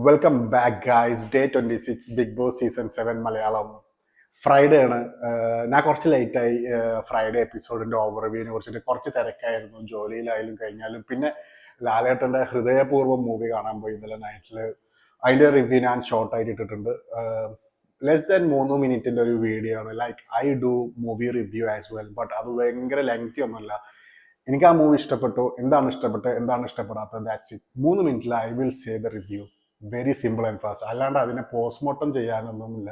Welcome back guys. Day 26 Bigg Boss season 7 Malayalam. Friday ആണ്. ഞാൻ കുറച്ച് ലേറ്റായി ഫ്രൈഡേ എപ്പിസോഡിന്റെ ഓവർവ്യൂവിനെ കുറിച്ചിട്ട്. കുറച്ച് തിരക്കായിരുന്നു, ജോലിയിലായാലും കഴിഞ്ഞാലും. പിന്നെ ലാലേട്ടന്റെ ഹൃദയപൂർവ്വം മൂവി കാണാൻ പോയി ഇന്നലെ നൈറ്റിൽ. അതിന്റെ റിവ്യൂ ഞാൻ ഷോർട്ടായിട്ട് ഇട്ടിട്ടുണ്ട്. ലെസ് ദാൻ 3 മിനിറ്റിന്റെ ഒരു വീഡിയോ ആണ്. Like I do movie review as well, but അത് ഭയങ്കര ലെങ്തി ഒന്നുമല്ല. എനിക്ക് ആ മൂവി ഇഷ്ടപ്പെട്ടു. എന്താണ് ഇഷ്ടപ്പെട്ടത്, എന്താണ് ഇഷ്ടപ്പെടാത്തത്, ദാറ്റ്സ് ഇറ്റ്. 3 മിനിറ്റിൽ I will say the review. Very simple and fast. അല്ലാണ്ട് അതിനെ പോസ്റ്റ്മോർട്ടം ചെയ്യാനൊന്നുമില്ല.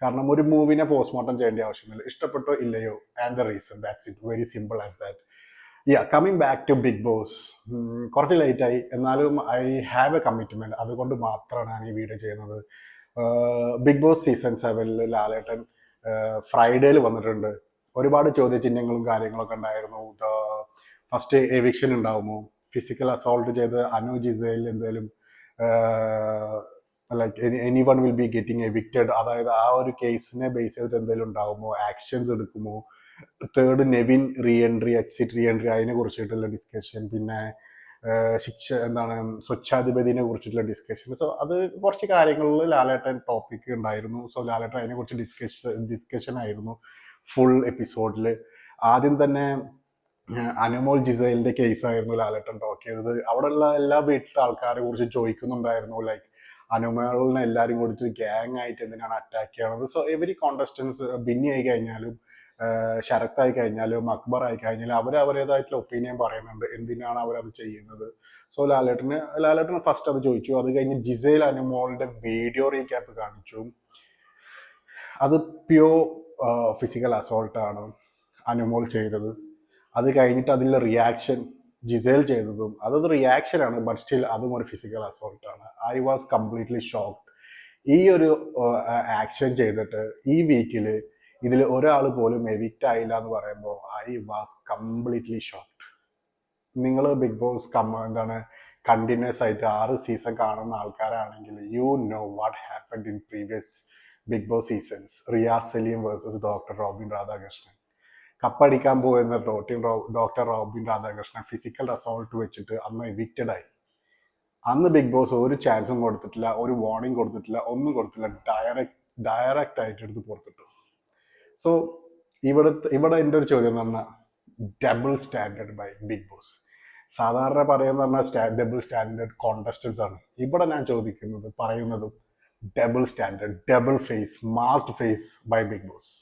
കാരണം ഒരു മൂവിനെ പോസ്റ്റ്മോർട്ടം ചെയ്യേണ്ട ആവശ്യമില്ല. ഇഷ്ടപ്പെട്ടോ ഇല്ലയോ, and the reason, that's it. Very simple as that. Coming back to Bigg Boss. കുറച്ച് ലേറ്റായി, എന്നാലും ഐ ഹാവ് എ കമ്മിറ്റ്മെന്റ്. അതുകൊണ്ട് മാത്രമാണ് ഞാൻ ഈ വീഡിയോ ചെയ്യുന്നത്. ബിഗ് ബോസ് സീസൺ 7 ലാലേട്ടൻ ഫ്രൈഡേയിൽ വന്നിട്ടുണ്ട്. ഒരുപാട് ചോദ്യചിഹ്നങ്ങളും കാര്യങ്ങളൊക്കെ ഉണ്ടായിരുന്നു. ഫസ്റ്റ് എവിക്ഷൻ ഉണ്ടാവുമോ, ഫിസിക്കൽ അസോൾട്ട് ചെയ്ത് അനു ജിസേൽ എന്തെങ്കിലും like any one will be getting evicted, അതായത് ആ ഒരു കേസിനെ ബേസ് ചെയ്തിട്ട് എന്തെങ്കിലും ഉണ്ടാവുമോ, ആക്ഷൻസ് എടുക്കുമോ. Third Nevin re entry, exit re entry, അതിനെ കുറിച്ചിട്ടുള്ള ഡിസ്കഷൻ. പിന്നെ ശിക്ഷ എന്താണ്, സ്വച്ഛാധിപതിനെ കുറിച്ചിട്ടുള്ള ഡിസ്കഷൻ. സോ അത് കുറച്ച് കാര്യങ്ങളിൽ ലാലേട്ടൻ ടോപ്പിക് ഉണ്ടായിരുന്നു. സോ ലാലേട്ടൻ അതിനെ കുറിച്ച് ഡിസ്കഷൻ ആയിരുന്നു ഫുൾ എപ്പിസോഡിൽ. ആദ്യം തന്നെ അനുമോൾ ജിസൈലിന്റെ കേസായിരുന്നു ലാലേട്ടൻ ടോക്ക് ചെയ്തത്. അവിടെയുള്ള എല്ലാ വീട്ടിലത്തെ ആൾക്കാരെ കുറിച്ച് ചോദിക്കുന്നുണ്ടായിരുന്നു. ലൈക്ക് അനുമോളിനെ എല്ലാവരും കൂടിയിട്ട് ഗ്യാങ് ആയിട്ട് എന്തിനാണ് അറ്റാക്ക് ചെയ്യണത്. സോ എവരി കോണ്ടസ്റ്റൻസ്, ബിന്നി ആയി കഴിഞ്ഞാലും ശരത് ആയി കഴിഞ്ഞാലും അക്ബർ ആയി കഴിഞ്ഞാലും അവരവരേതായിട്ടുള്ള ഒപ്പീനിയൻ പറയുന്നുണ്ട് എന്തിനാണ് അവരത് ചെയ്യുന്നത്. സോ ലാലേട്ടൻ ഫസ്റ്റ് അത് ചോദിച്ചു. അത് കഴിഞ്ഞ് ജിസൈൽ അനുമോളിന്റെ വീഡിയോ റീക്യാപ്പ് കാണിച്ചു. അത് പ്യോ ഫിസിക്കൽ അസോൾട്ടാണ് അനുമോൾ ചെയ്തത്. അത് കഴിഞ്ഞിട്ട് അതിലെ റിയാക്ഷൻ ജിസേൽ ചെയ്തതും അതൊരു റിയാക്ഷനാണ്, ബട്ട് സ്റ്റിൽ അതും ഒരു ഫിസിക്കൽ അസോൾട്ടാണ്. I was completely shocked. ഈ ഒരു ആക്ഷൻ ചെയ്തിട്ട് ഈ വീക്കിൽ ഇതിൽ ഒരാൾ പോലും എവിക്റ്റ് ആയില്ല എന്ന് പറയുമ്പോൾ ഐ വാസ് കംപ്ലീറ്റ്ലി ഷോക്ക്ഡ്. നിങ്ങൾ ബിഗ് ബോസ് എന്താണ് കണ്ടിന്യൂസ് ആയിട്ട് 6 സീസൺ കാണുന്ന ആൾക്കാരാണെങ്കിൽ you know what happened in previous big boss seasons. Riyas Saleem versus doctor Robin Radhakrishnan. കപ്പടിക്കാൻ പോകുന്ന doctor Robin Radhakrishnan physical assault വെച്ചിട്ട് അന്ന് എവിക്റ്റഡ് ആയി. അന്ന് ബിഗ് ബോസ് ഒരു ചാൻസും കൊടുത്തിട്ടില്ല, ഒരു വാർണിംഗ് കൊടുത്തിട്ടില്ല, ഒന്നും കൊടുത്തില്ല. ഡയറക്റ്റ് ആയിട്ട് എടുത്ത് പുറത്തിട്ടു. സോ ഇവിടെ എൻ്റെ ഒരു ചോദ്യം എന്ന് പറഞ്ഞാൽ double standard by Bigg Boss. സാധാരണ പറയുന്ന പറഞ്ഞാൽ ഡബിൾ സ്റ്റാൻഡേർഡ് കോണ്ടസ്റ്റൻസ് ആണ്. ഇവിടെ ഞാൻ പറയുന്നതും double standard, double face, masked face by Bigg Boss.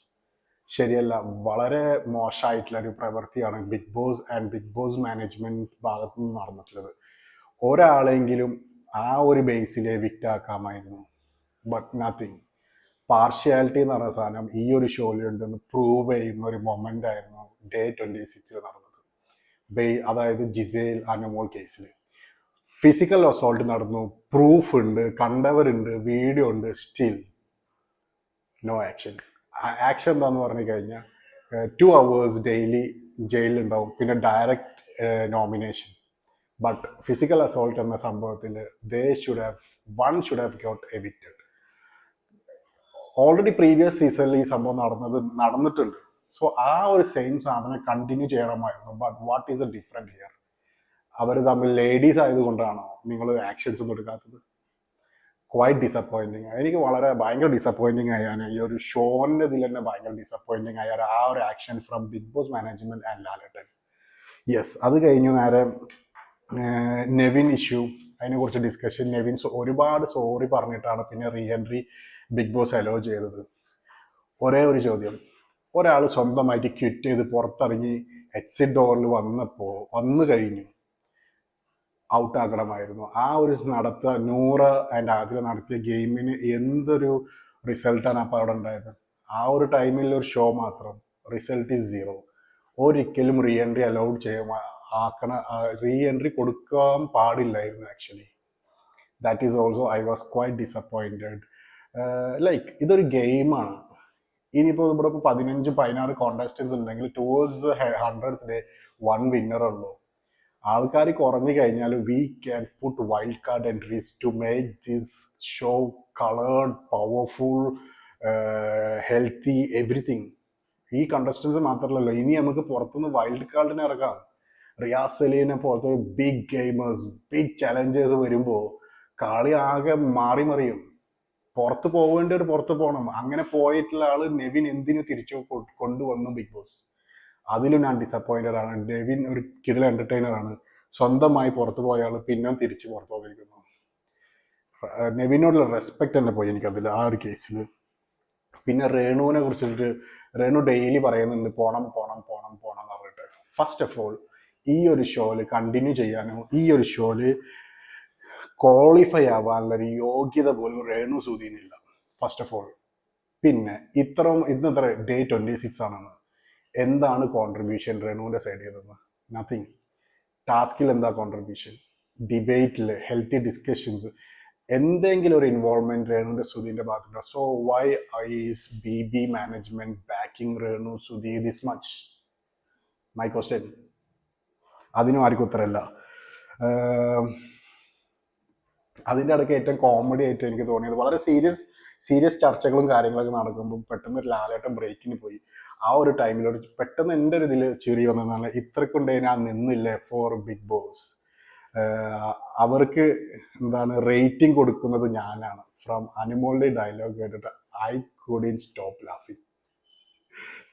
ശരിയല്ല, വളരെ മോശമായിട്ടുള്ള ഒരു പ്രവൃത്തിയാണ് Bigg Boss and Bigg Boss management ഭാഗത്തു നിന്ന് നടന്നിട്ടുള്ളത്. ഒരാളെങ്കിലും ആ ഒരു ബേസിൽ എവിക്റ്റ് ആക്കാമായിരുന്നു, ബട്ട് നത്തിങ്. പാർഷ്യാലിറ്റി എന്ന് പറഞ്ഞ സാധനം ഈ ഒരു ഷോയിലുണ്ടെന്ന് പ്രൂവ് ചെയ്യുന്ന ഒരു മൊമെന്റ് ആയിരുന്നു Day 26 നടന്നത്. അതായത് ജിസേൽ അനുമോൾ കേസിൽ ഫിസിക്കൽ അസോൾട്ട് നടന്നു, പ്രൂഫ് ഉണ്ട്, കണ്ടവരുണ്ട്, വീഡിയോ ഉണ്ട്, സ്റ്റിൽ നോ ആക്ഷൻ. ആക്ഷൻ എന്താന്ന് പറഞ്ഞു കഴിഞ്ഞാൽ 2 hours ഡെയിലി ജയിലിലുണ്ടാവും, പിന്നെ direct nomination. But physical assault എന്ന സംഭവത്തിൽ one should have got evicted. Already previous സീസണിൽ ഈ സംഭവം നടന്നിട്ടുണ്ട്. സോ ആ ഒരു സെയിം സാധനം കണ്ടിന്യൂ ചെയ്യണമായിരുന്നു. But what is a different here? അവർ തമ്മിൽ ലേഡീസ് ആയതുകൊണ്ടാണോ നിങ്ങൾ ആക്ഷൻസ് ഒന്നും എടുക്കാത്തത്? Quite disappointing. എനിക്ക് ഭയങ്കര ഡിസപ്പോയിന്റിങ് ആയാണ് ഈ ഒരു ഷോന്റെ ഇതിൽ തന്നെ ഭയങ്കര ഡിസപ്പോയിന്റിങ് ആയ ആ ഒരു action from Bigg Boss management and Lalettan. Yes, അത് കഴിഞ്ഞു നേരെ നെവിൻ ഇഷ്യൂ, അതിനെ കുറിച്ച് ഡിസ്കഷൻ. നെവിൻ ഒരുപാട് സോറി പറഞ്ഞിട്ടാണ് പിന്നെ re entry Bigg Boss allow ചെയ്തത്. ഒരേ ഒരു ചോദ്യം, ഒരാൾ സ്വന്തമായിട്ട് ക്വിറ്റ് ചെയ്ത് പുറത്തിറങ്ങി എക്സിറ്റ് ഡോറിൽ വന്നു കഴിഞ്ഞു, ഔട്ടാക്കണമായിരുന്നു. ആ ഒരു നൂറ് ആൻഡ് ആദ്യം നടത്തിയ ഗെയിമിന് എന്തൊരു റിസൾട്ടാണ് അപ്പോൾ അവിടെ ഉണ്ടായത്? ആ ഒരു ടൈമിൽ ഒരു ഷോ മാത്രം, റിസൾട്ട് ഈസ് 0. ഒരിക്കലും re entry allowed re entry കൊടുക്കാൻ പാടില്ലായിരുന്നു actually. That is also I was quite disappointed. Like ഇതൊരു ഗെയിമാണ്. ഇനിയിപ്പോൾ ഇവിടെ 15-16 കോണ്ടസ്റ്റൻസ് ഉണ്ടെങ്കിൽ ടുവേഴ്സ് 100th ഡേ 1 വിന്നർ ഉള്ളൂ. ആൾക്കാർ കുറഞ്ഞു കഴിഞ്ഞാൽ we can put wild card entries to make this show coloured, powerful, healthy, everything. ഈ കണ്ടസ്റ്റൻസ് മാത്രമല്ലല്ലോ, ഇനി നമുക്ക് പുറത്തുനിന്ന് വൈൽഡ് കാർഡിനെ ഇറക്കാം. റിയാസ് സലീനെ പോലത്തെ ബിഗ് ഗെയിമേഴ്സ്, ബിഗ് ചലഞ്ചേഴ്സ് വരുമ്പോൾ കളി ആകെ മാറി മറിയും. പുറത്ത് പോകേണ്ടവർ പുറത്ത് പോകണം. അങ്ങനെ പോയിട്ടുള്ള ആള് നെവിൻ എന്തിനു തിരിച്ചു കൊണ്ടുവന്നു ബിഗ് ബോസ്. അതിലും ഞാൻ ഡിസപ്പോയിന്റഡ് ആണ്. നെവിൻ ഒരു കിടില എന്റർടൈനർ ആണ്. സ്വന്തമായി പുറത്തു പോയ ആള് പിന്നെ തിരിച്ച് പുറത്തു പോയിരിക്കുന്നു. നെവിനോടുള്ള റെസ്പെക്ട് തന്നെ പോയി എനിക്കതിൽ ആ ഒരു കേസിൽ. പിന്നെ രേണുവിനെ കുറിച്ചിട്ട് രേണു ഡെയിലി പറയുന്നുണ്ട് പോണം പോണം പോണം പോണം എന്ന് പറഞ്ഞിട്ട്. ഫസ്റ്റ് ഓഫ് ഓൾ ഈ ഒരു ഷോയില് കണ്ടിന്യൂ ചെയ്യാനോ ഈ ഒരു ഷോയില് ക്വാളിഫൈ ആവാനുള്ള ഒരു യോഗ്യത പോലും രേണു സുധീനില്ല ഫസ്റ്റ് ഓഫ് ഓൾ. പിന്നെ ഇന്നത്ര ഡേ 26 ആണെന്ന്. എന്താണ് കോൺട്രിബ്യൂഷൻ രേണുവിന്റെ സൈഡിൽ നിന്ന്? നത്തിങ്. ടാസ്കിൽ എന്താ കോൺട്രിബ്യൂഷൻ? ഡിബേറ്റിൽ ഹെൽത്തി ഡിസ്കഷൻസ് എന്തെങ്കിലും ഒരു ഇൻവോൾവ്മെന്റ് രേണുവിന്റെ സുധീന്റെ ഭാഗത്തുണ്ടോ? So why is BB management backing Renu Sudhi this much? My question. അതിനും ആർക്കും ഉത്തരമില്ല. അതിൻ്റെ ഇടയ്ക്ക് ഏറ്റവും കോമഡി ആയിട്ട് എനിക്ക് തോന്നിയത്, വളരെ സീരിയസ് ചർച്ചകളും കാര്യങ്ങളൊക്കെ നടക്കുമ്പോൾ പെട്ടെന്ന് ഒരു ലാലേട്ടൻ ബ്രേക്കിന് പോയി. ആ ഒരു ടൈമിലൊരു പെട്ടെന്ന് എൻ്റെ ഒരു ഇതിൽ ചിരി വന്നതാണ്, ഇത്രക്കൊണ്ടേ ഞാൻ നിന്നില്ലേ ഫോർ ബിഗ് ബോസ്. അവർക്ക് എന്താണ് റേറ്റിംഗ് കൊടുക്കുന്നത് ഞാനാണ്. ഫ്രം അനുമോളുടെ ഡയലോഗ് കേട്ടിട്ട് ഐ കുഡിൻ സ്റ്റോപ്പ് ലാഫിങ്.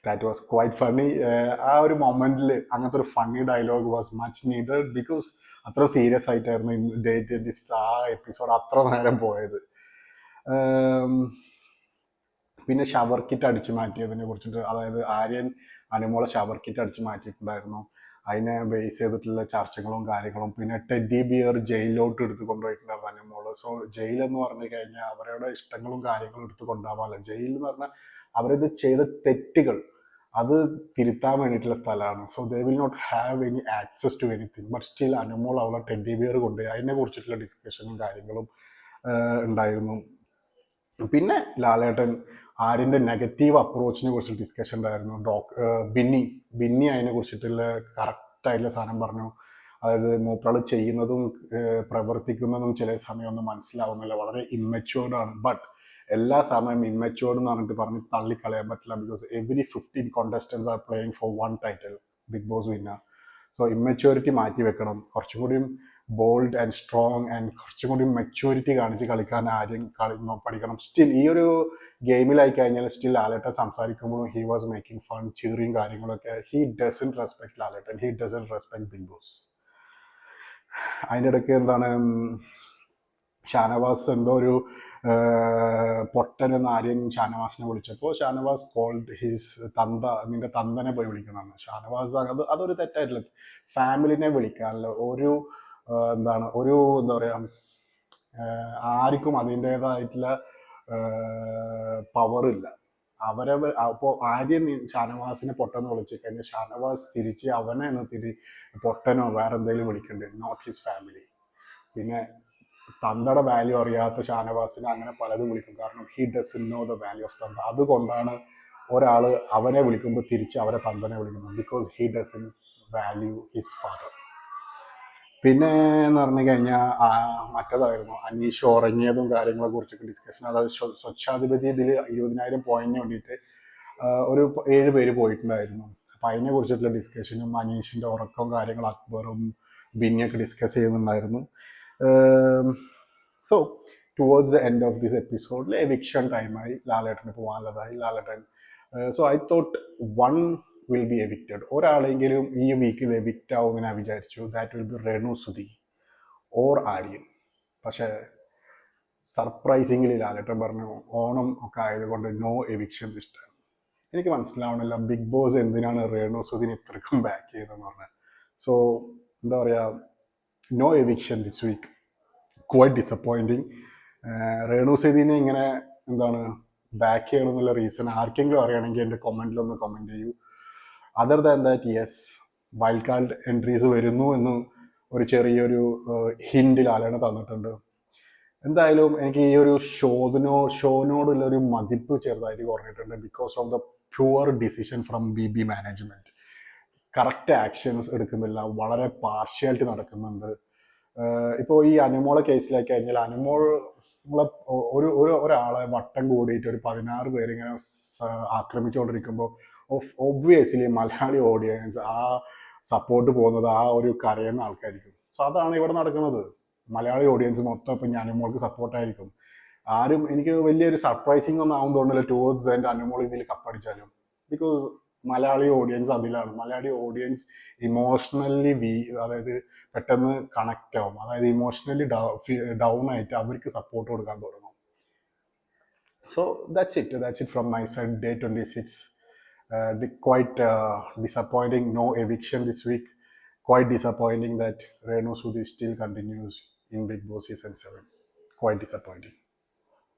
That was quite funny. ആ ഒരു മൊമെന്റിൽ അങ്ങനത്തെ ഒരു funny dialogue was much needed because അത്ര സീരിയസ് ആയിട്ടായിരുന്നു ഡേ 26 ആ എപ്പിസോഡ് അത്ര നേരം പോയത്. പിന്നെ ഷവർ കിറ്റ് അടിച്ചു മാറ്റിയതിനെ കുറിച്ചിട്ട്, അതായത് ആര്യൻ അനുമോളെ ഷവർ കിറ്റ് അടിച്ചു മാറ്റിയിട്ടുണ്ടായിരുന്നു. അതിനെ ബേസ് ചെയ്തിട്ടുള്ള ചർച്ചകളും കാര്യങ്ങളും. പിന്നെ ടെഡി ബിയർ ജയിലിലോട്ട് എടുത്ത് കൊണ്ടുപോയിട്ടുണ്ടായിരുന്നു അനുമോള്. സോ ജയിൽ എന്ന് പറഞ്ഞു കഴിഞ്ഞാൽ അവരുടെ ഇഷ്ടങ്ങളും കാര്യങ്ങളും എടുത്ത് കൊണ്ടുപോകാമല്ലോ. ജയിൽ എന്ന് പറഞ്ഞാൽ അവരിത് ചെയ്ത തെറ്റുകൾ അത് തിരുത്താൻ വേണ്ടിയിട്ടുള്ള സ്ഥലമാണ്. So they will not have any access to anything. But still Anumol അവളെ ടെഡി ബിയർ കൊണ്ടുപോയി. അതിനെ കുറിച്ചിട്ടുള്ള ഡിസ്കഷനും കാര്യങ്ങളും ഉണ്ടായിരുന്നു. പിന്നെ ലാലേട്ടൻ ആര്യൻ്റെ നെഗറ്റീവ് അപ്രോച്ചിനെ കുറിച്ച് ഡിസ്കഷൻ ഉണ്ടായിരുന്നു. ബിന്നി അതിനെ കുറിച്ചിട്ടുള്ള കറക്റ്റായിട്ടുള്ള സാധനം പറഞ്ഞു. അതായത് മൂപ്പറാൾ ചെയ്യുന്നതും പ്രവർത്തിക്കുന്നതും ചില സമയമൊന്നും മനസ്സിലാവുന്നില്ല, വളരെ ഇമ്മച്യൂർഡ് ആണ്. ബട്ട് എല്ലാ സമയം ഇമ്മച്യൂർഡ് എന്ന് പറഞ്ഞിട്ട് പറഞ്ഞ് തള്ളിക്കളയാൻ പറ്റില്ല. Because every 15 contestants are playing for 1 title Bigg Boss winner. So immaturity മാറ്റി വെക്കണം. കുറച്ചും കൂടിയും ബോൾഡ് ആൻഡ് സ്ട്രോങ് ആൻഡ് കുറച്ചും കൂടി മെച്യൂരിറ്റി കാണിച്ച് കളിക്കാൻ ആരും പഠിക്കണം. സ്റ്റിൽ ഈ ഒരു ഗെയിമിലായി കഴിഞ്ഞാൽ സ്റ്റിൽ ലാലേട്ടൻ സംസാരിക്കുമ്പോഴും ഹി വാസ് മേക്കിംഗ് ഫൺ, ചിറിയും കാര്യങ്ങളൊക്കെ. He doesn't respect Lalettan, he doesn't respect Bigg Boss. അതിൻ്റെ ഇടയ്ക്ക് എന്താണ് ഷാനവാസ് എന്തോ ഒരു പൊട്ടൻ എന്ന് ആര്യൻ ഷാനവാസിനെ വിളിച്ചപ്പോൾ ഷാനവാസ് കോൾഡ് ഹിസ് നിന്റെ തന്തനെ പോയി വിളിക്കുന്നതാണ് ഷാനവാസ്. അതൊരു തെറ്റായിട്ടില്ല. ഫാമിലിനെ വിളിക്കാനുള്ള എന്താ പറയുക, ആർക്കും അതിൻ്റെതായിട്ടുള്ള പവറില്ല. അപ്പോൾ ആര്യൻ ഷാനവാസിനെ പൊട്ടെന്ന് വിളിച്ചു കഴിഞ്ഞാൽ ഷാനവാസ് തിരിച്ച് അവനെ പൊട്ടനോ വേറെ എന്തെങ്കിലും വിളിക്കണ്ടേ, നോട്ട് ഹിസ് ഫാമിലി. പിന്നെ തന്തയുടെ വാല്യൂ അറിയാത്ത ഷാനവാസിനെ അങ്ങനെ പലതും വിളിക്കും. കാരണം he doesn't know the value of തന്ത. അതുകൊണ്ടാണ് ഒരാൾ അവനെ വിളിക്കുമ്പോൾ തിരിച്ച് അവരെ തന്തനെ വിളിക്കുന്നത്. Because he doesn't value his father. പിന്നെ എന്ന് പറഞ്ഞു കഴിഞ്ഞാൽ മറ്റേതായിരുന്നു അനീഷ് ഉറങ്ങിയതും കാര്യങ്ങളെ കുറിച്ചൊക്കെ ഡിസ്കഷൻ. അതായത് സ്വച്ഛാധിപതി ഇതിൽ 20,000 പോയിന്റിന് വേണ്ടിയിട്ട് ഒരു 7 പേര് പോയിട്ടുണ്ടായിരുന്നു. അപ്പം അതിനെ കുറിച്ചിട്ടുള്ള ഡിസ്കഷനും അനീഷിൻ്റെ ഉറക്കവും കാര്യങ്ങളും അക്ബറും ബിന്നിയൊക്കെ ഡിസ്കസ് ചെയ്യുന്നുണ്ടായിരുന്നു. So towards the end of this എപ്പിസോഡിൽ എവിക്ഷൻ ടൈമായി, ലാലേട്ടന് പോകാനുള്ളതായി. Lalettan so I thought one will be evicted. ഒരാളെങ്കിലും ഈ വീക്കിൽ എവിക്റ്റ് ആവും ഞാൻ വിചാരിച്ചു. That will be Renu Sudhi or Aryan. പക്ഷേ സർപ്രൈസിംഗ്ലി ലാലേട്ടൻ പറഞ്ഞു ഓണം ഒക്കെ ആയതുകൊണ്ട് നോ എവിക്ഷൻ ദിസ് ടൈം. എനിക്ക് മനസ്സിലാവണില്ല ബിഗ് ബോസ് എന്തിനാണ് രേണു സുധിനെ ഇത്രക്കും ബാക്ക് ചെയ്തതെന്ന് പറഞ്ഞാൽ. സോ എന്താ പറയുക, no eviction this week. Quite disappointing. Renu സുധീനെ ഇങ്ങനെ എന്താണ് ബാക്ക് ചെയ്യണമെന്നുള്ള റീസൺ ആർക്കെങ്കിലും അറിയണമെങ്കിൽ എൻ്റെ കമൻറ്റിലൊന്ന് കമൻറ്റ് ചെയ്യൂ. Other than that yes, wild card entries വരുന്നു എന്ന് ഒരു ചെറിയൊരു ഹിൻഡ് ലാലേട്ടൻ തന്നിട്ടുണ്ട്. എന്തായാലും എനിക്ക് ഈ ഒരു ഷോനോടുള്ള ഒരു മതിപ്പ് ചെറുതായിട്ട് കുറഞ്ഞിട്ടുണ്ട്. Because of the pure decision from BB management. Correct actions എടുക്കുന്നില്ല, വളരെ പാർഷ്യാലിറ്റി നടക്കുന്നുണ്ട്. ഇപ്പോൾ ഈ അനുമോളെ കേസിലായി കഴിഞ്ഞാൽ അനുമോളെ ഒരാളെ വട്ടം കൂടിയിട്ട് ഒരു 16 പേരിങ്ങനെ ആക്രമിച്ചുകൊണ്ടിരിക്കുമ്പോൾ ഒബ്വിയസ്ലി മലയാളി ഓഡിയൻസ് ആ സപ്പോർട്ട് പോകുന്നത് ആ ഒരു കരയുന്ന ആൾക്കായിരിക്കും. സോ അതാണ് ഇവിടെ നടക്കുന്നത്. മലയാളി ഓഡിയൻസ് മൊത്തം ഇപ്പം ഞാൻ അനുമോൾക്ക് സപ്പോർട്ടായിരിക്കും. ആരും എനിക്ക് വലിയൊരു സർപ്രൈസിങ് ഒന്നും ആവും തോന്നുന്നില്ല ടുവേർഡ്സ് എൻ്റെ അനുമോൾ ഇതിൽ കപ്പടിച്ചാലും. ബിക്കോസ് മലയാളി ഓഡിയൻസ് അതിലാണ്. മലയാളി ഓഡിയൻസ് ഇമോഷണലി അതായത് പെട്ടെന്ന് കണക്റ്റ് ആവും. അതായത് ഇമോഷണലി ഡൗൺ ആയിട്ട് അവർക്ക് സപ്പോർട്ട് കൊടുക്കാൻ തുടങ്ങും. So that's it from my side. Day 26. Quite disappointing. No eviction this week. Quite disappointing that Renu Sudhi still continues in Big Boss season 7. Quite disappointing.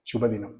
Shubha Dinam.